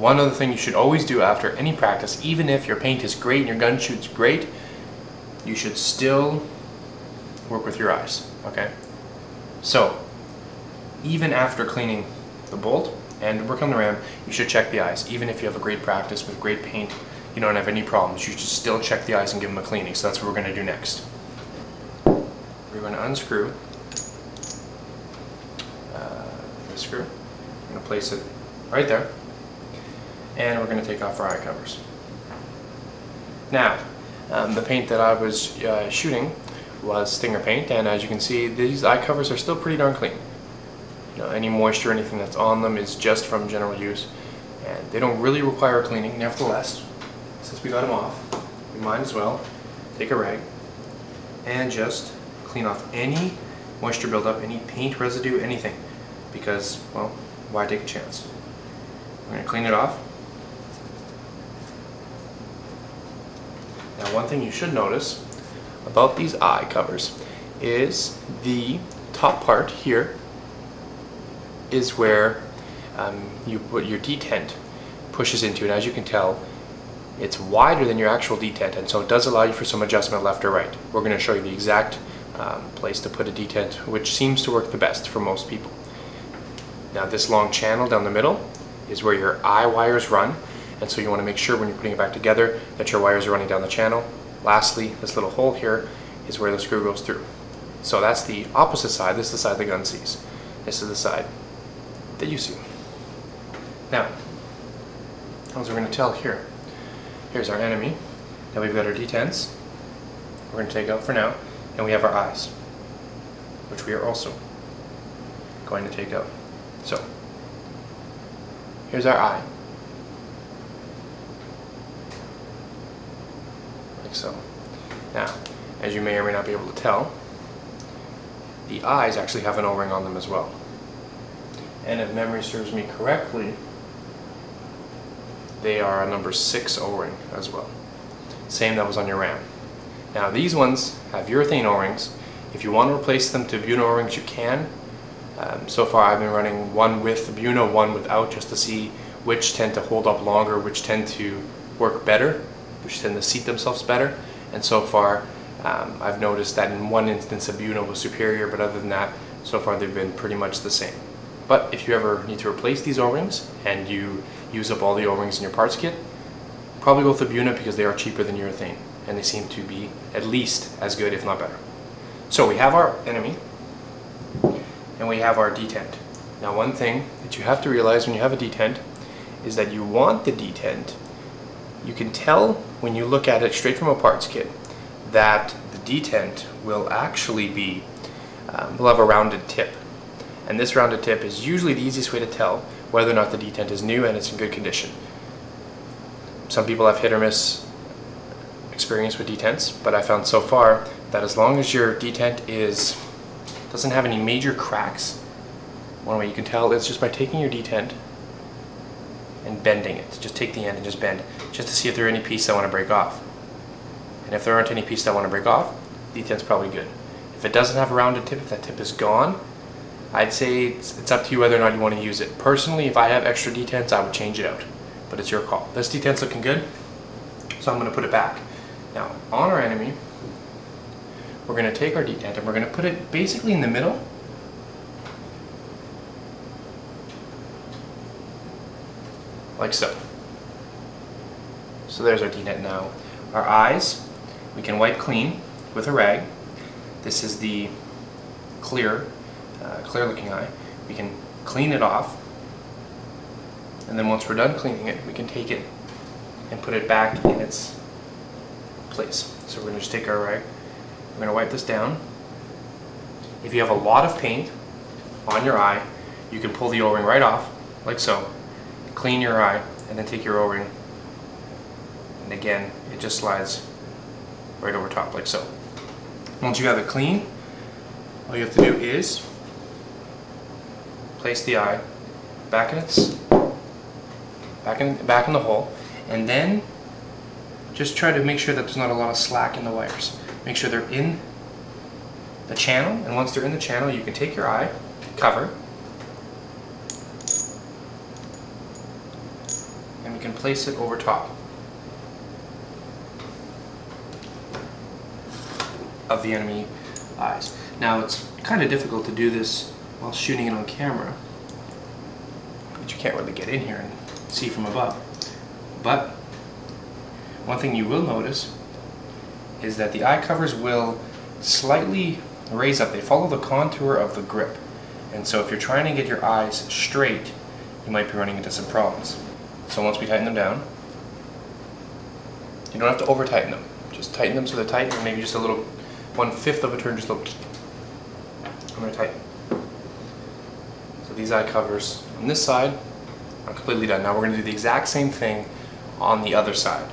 one other thing you should always do after any practice, even if your paint is great and your gun shoots great, you should still work with your eyes, okay? So, even after cleaning the bolt and work on the ram, you should check the eyes. Even if you have a great practice with great paint, you don't have any problems, you should still check the eyes and give them a cleaning. So that's what we're going to do next. We're going to unscrew this screw. I'm going to place it right there, and we're going to take off our eye covers. Now, the paint that I was shooting was Stinger paint, and as you can see, these eye covers are still pretty darn clean. You know, any moisture, anything that's on them is just from general use, and they don't really require cleaning. Nevertheless, since we got them off, we might as well take a rag and just clean off any moisture buildup, any paint residue, anything, because, well, why take a chance? We're going to clean it off. Now, one thing you should notice about these eye covers is the top part here is where what your detent pushes into, and as you can tell, it's wider than your actual detent, and so it does allow you for some adjustment left or right. We're going to show you the exact place to put a detent, which seems to work the best for most people. Now, this long channel down the middle is where your eye wires run, and so you want to make sure when you're putting it back together that your wires are running down the channel. Lastly, this little hole here is where the screw goes through. So that's the opposite side. This is the side the gun sees. This is the side that you see. Now, as we're going to tell here, here's our NME. Now we've got our detents, we're going to take out for now, and we have our eyes, which we are also going to take out. So, here's our eye, like so. Now, as you may or may not be able to tell, the eyes actually have an O-ring on them as well. And if memory serves me correctly, they are a number 6 O-ring as well. Same that was on your ram. Now these ones have urethane O-rings. If you want to replace them to Buna O-rings, you can. So far I've been running one with Buna, one without, just to see which tend to hold up longer, which tend to work better, which tend to seat themselves better. And so far I've noticed that in one instance a Buna was superior, but other than that, so far they've been pretty much the same. But if you ever need to replace these O-rings and you use up all the O-rings in your parts kit, probably go with the Buna because they are cheaper than urethane and they seem to be at least as good, if not better. So we have our NME and we have our detent. Now, one thing that you have to realize when you have a detent is that you want the detent. You can tell when you look at it straight from a parts kit that the detent will actually be, will have a rounded tip. And this rounded tip is usually the easiest way to tell whether or not the detent is new and it's in good condition. Some people have hit or miss experience with detents, but I found so far that as long as your detent doesn't have any major cracks, one way you can tell is just by taking your detent and bending it. Just take the end and just bend, just to see if there are any pieces that want to break off. And if there aren't any pieces that want to break off, the detent's probably good. If it doesn't have a rounded tip, if that tip is gone, I'd say it's up to you whether or not you want to use it. Personally, if I have extra detents, I would change it out, but it's your call. This detent's looking good, so I'm going to put it back. Now, on our NME, we're going to take our detent and we're going to put it basically in the middle, like so. So there's our detent now. Our eyes, we can wipe clean with a rag. This is the clear looking eye. We can clean it off, and then once we're done cleaning it, we can take it and put it back in its place. So we're going to just take our rag, we're going to wipe this down. If you have a lot of paint on your eye, you can pull the O-ring right off, like so, clean your eye, and then take your O-ring, and again, it just slides right over top, like so. Once you have it clean, all you have to do is place the eye back in the hole, and then just try to make sure that there's not a lot of slack in the wires. Make sure they're in the channel, and once they're in the channel, you can take your eye cover you can place it over top of the NME eyes. Now it's kind of difficult to do this while shooting it on camera, but you can't really get in here and see from above. But one thing you will notice is that the eye covers will slightly raise up. They follow the contour of the grip, and so if you're trying to get your eyes straight, you might be running into some problems. So once we tighten them down, you don't have to over tighten them. Just tighten them so they're tight, and maybe just a little 1/5 of a turn, just a little. I'm going to tighten. So these eye covers on this side are completely done. Now we're going to do the exact same thing on the other side.